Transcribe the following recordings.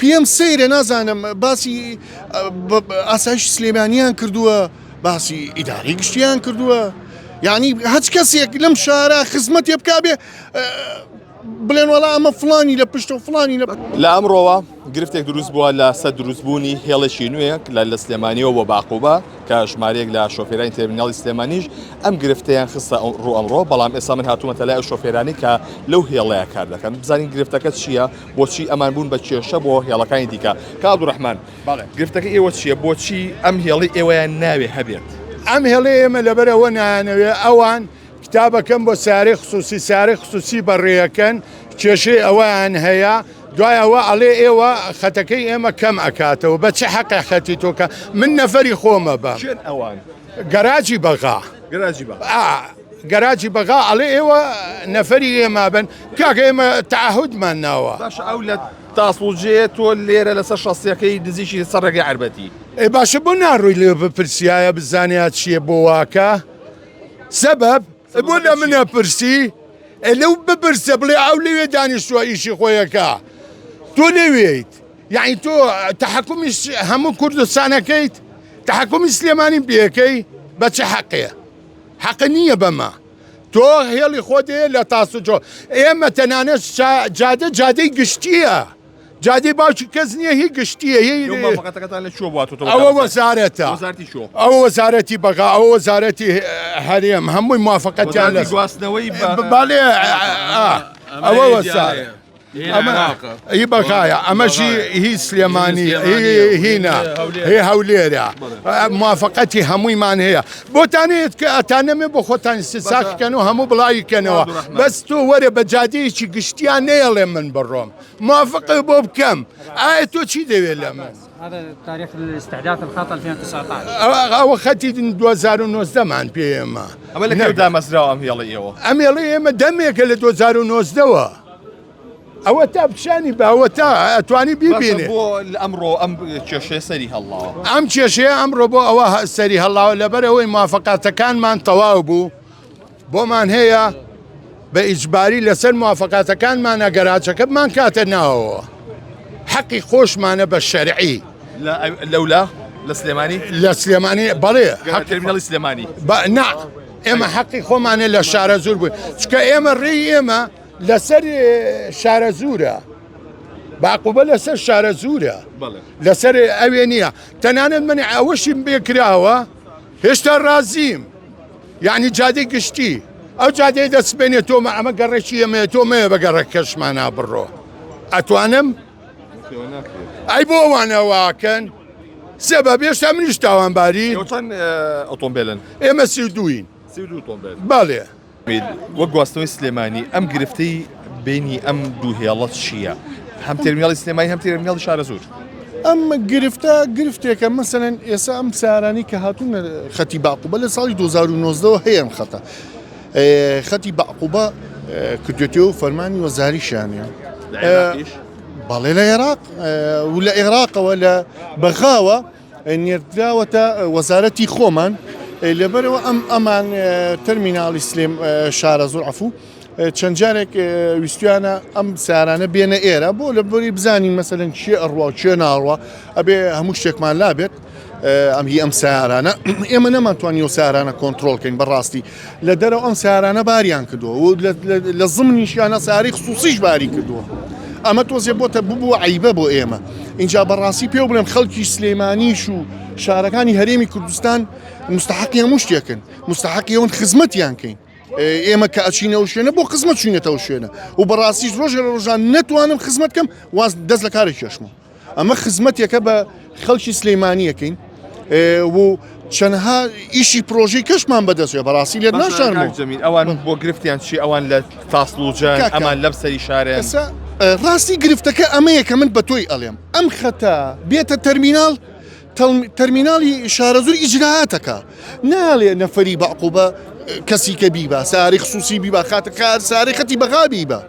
پێم سەیرە نازانم باسی ئاسایش سلێمانیان کردووە، باسی ئیداری گشتیان کردووە، یعنی هەچ کەسێک لەم شارە خزمەتێ بکا بێ بڵێن وەڵا ئەمە فڵانی لە پشتە و فڵانی لە ئەمڕۆوە گرفتێک دروست بووە لە سەر دروستبوونی هێڵێکی نوێک لە سلێمانیەوە بۆ باقوبە کە ژمارەیەک لە شۆفێرانی تێرمیناڵی سلێمانیش ئەم گرفتەیان خستە ڕوو ئەمڕۆ، بەڵام ئێستا من هاتوومەتە لای ئەو شۆفێرانی کە لەو هێڵەیە کار دەکەن بزانین گرفتەکە چییە، بۆچی ئەمان بوون بە کێشە بۆ هێڵەکانی دیکە. کاک عەبدوڕەحمان گرفتەکە ئێوە چییە، بۆچی ئەم هێڵی ئێوەیان ناوێ هەبێت؟ ئەم هێڵی ئێمە لەبەرەوە نایانەوێ ئەوان کتابەکەم بۆ ساری خصوصی بەڕێیەکەن کێشەی ئەویان هەیە، دوای ئەوە ئەڵێ ئێوە خەتەکەی ئێمە کەم ئەکاتەوە بە چه حەقی خەتی تۆکە من نەفەری خۆمە بە ئەوان گەراجی بەغا گەراجی بەغا ئەڵێ ئێوە نەفەری ئێمە بن کاکە ئێمە تعهودمان ناوە باش ئەو لە تاسڵجێ تۆ لێرە لەسەر شەسیەکەی دزیشی سەر ڕێگەی عەربەتی ئێ باشە بۆ ناڕووی لێ بپرسیایە بزانیات چییە بۆ واکە سەبەب بۆ لە منە پرسی لەو بپرسە بڵێ ئەو لەوێ دانیشتووە ئیشی خۆیەکە تۆ لەوێیت یعنی تۆ تەحەکومی هەموو کوردستانەکەیت تەحەکومی سلێمانی پێەکەی بە چه حەقەیە حەق نییە بەمە تۆ هێڵی خۆت لە تاسوجۆ ئێمە تەنانەت جادەی گشتیە جادەی باوکی کەس نییە هی گشتیە ئەوە وەزارەتە ئەوە وەزارەتی بەغا ئەوە وەزارەتی هەرێم هەمووی موافقەتیان لە گواستنەوەی باڵێ ئەوە وەزارە هی بەغایە ئەمەشی هی سلێمانی هینە هی هەولێرە موافقەتی هەموویمان هەیە بۆتانێت کە ئەتانەمێ بۆ خۆتان ساکەن و هەموو بڵاویکەنەوە بەس تۆ وەرە بە جادەیەکی گشتیان نەیەڵێ من بڕۆم موافقە بۆ بکەم ئایا تۆ چی دەوێت لە من؟ هذا تاريخ الاستحداث الخط 2019 ئەوە خەتی 2019 مان پێ ئێمە ئەمە لە کەودا مەزراوە ئەم هێڵی ئێوە ئەم هێڵی ئێمە دەمێکە لە 2019ەوە ئەوە تا پیشانی باوە تا ئەتوانی بیبینێ بۆ ئەمڕۆ ئەم کێشەیە سەری هەڵاوە ئەم کێشەیە ئەمڕۆ بۆ ئەوە سەری هەڵاوە لەبەرەوەی موافقاتەکانمان تەواو بوو بۆمان هەیە بە ئیجباری لەسەر موافقاتەکانمانە گەراجەکە بمان کاتە ناوەوە حەقی خۆشمانە بە شەرعی لەولا لە سلێمانی لە سلێمانی بەڵێ تێرمیناڵی سلێمانی نا ئێمە حەقی خۆمانە لە شارە زۆر بووین چکە ئێمە ڕێی ئێمە لەسەر شارە زورە باقوبە لەسەر شارە زورە لەسەر ئەوێ نییە تەنانەت من ئەوەشیم بێکراوە هێشتا ڕازیم یعنی جادەی گشتی ئەو جادەی دەسبێنێت تۆمە ئەمە گەڕێکی ئەمە تۆمەیە بە گەڕە کەشمانە بڕۆ ئەتوانم ئەی بۆ ئەوانەواکەن سەبەب هێشتا منیش تاوانباری چەند ئۆتۆمبیلن ئێمە سیردوین باڵێ وەک گواستنەوەی سلێمانی ئەم گرفتەی بینی ئەم دوو هێڵەت چییە؟ هەم تێرمیناڵی سلێمانی هەم تێرمیناڵی شارە زۆر ئەم گرفتێکە مەسەلەن ئێستا ئەم سارانی کە هاتوون خەتی باقوبە لە ساڵی 2019 هەیە ئەم خەتە خەتی باقوبە کردوێتەوە فەرمانی وەزاریشانە بەڵێ لە عێراق و لە عێراقەوە لە بەغاوە نێردراوەتە وەزارەتی خۆمان لەبەرەوە ئەمان تەرمیناڵی سلێم شارە زۆر عەفوو چەند جارێک ویستویانە ئەم سارانە بێنە ئێرە بۆ لە بۆری بزانین مەسەلەن چیە ئەڕوا چێ ناڕوا ئەبێ هەموو شتێکمان لابێت ئەم هی ئەم سارانە ئێمە نەمانتوانیەوە سارانە کۆنتترۆلکەین بەڕاستی لە دەرەوە ئەم سارانە باریان کردووە و لە زمنیشیانە ساری خصوصیش باری کردووە ئەمە تۆزێ بۆتە ببووە عیبە بۆ ئێمە اینجا بەڕاستی پێ بڵێم خەڵکی سلێمانیش و شارەکانی هەرێمی کوردستان مستحقی هەموو شتێکن مستحقی ئەوەن خزمەتیان کەین ئێمە کە ئەچینەوە شوێنە بۆ خزمەت چوینێتەوە شوێنە و بەڕاستیش ڕۆژە لە ڕۆژان نەتوانم خزمەت کەم واز دەست لە کارێک کێشمە ئەمە خزمەتێکە بە خەڵکی سلێمانیەکەین و چەندها ئیشی پرۆژەی کەشمان بەدەستێ بەڕاستی لێت ناشارمەوە ئەوان بۆ گرفتیان چی ئەوان لە تاسڵوجان ئەمان لەم سەری شارێن ڕاستی گرفتەکە ئەمەیە کە من بە تۆی ئەڵێم ئەم خەتە بێتە تەرمیناڵ تەرمیناڵی شارە زۆر ئیجراعاتەکە ناڵێ نەفەری باقوبە کەسی کە بیبە ساری خصوصی بیبە خاتە کار ساری خەتی بەغا بیبە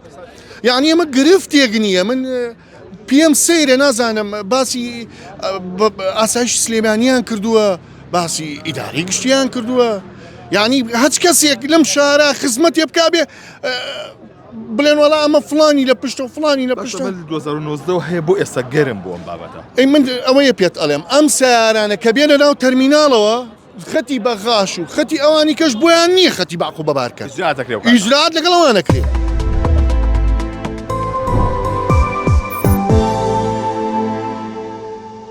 یعنی ئەمە گرفتێک نییە من پێم سەیرە نازانم باسی ئاسایش سلێمانیان کردووە باسی ئیداری گشتیان کردووە یعنی هەچ کەسێک لەم شارە خزمەتێ بکا بێ بڵێن وەڵا ئەمە فلانی لە پشتە و فلانی لە پشتە 2009 هەیە بۆ ئێستا گەرم بووم بابەتە. ئەی من ئەوەیە پێت ئەڵێم ئەم سیارانە کە بێنە ناو تەرمیناڵەوە خەتی بەغاش و خەتی ئەوانی کەش بۆیان نییە خەتی باقو بەبارکە ئیجرات دەکرێت. ئیجرات لەگەڵ ئەوانەکرێت.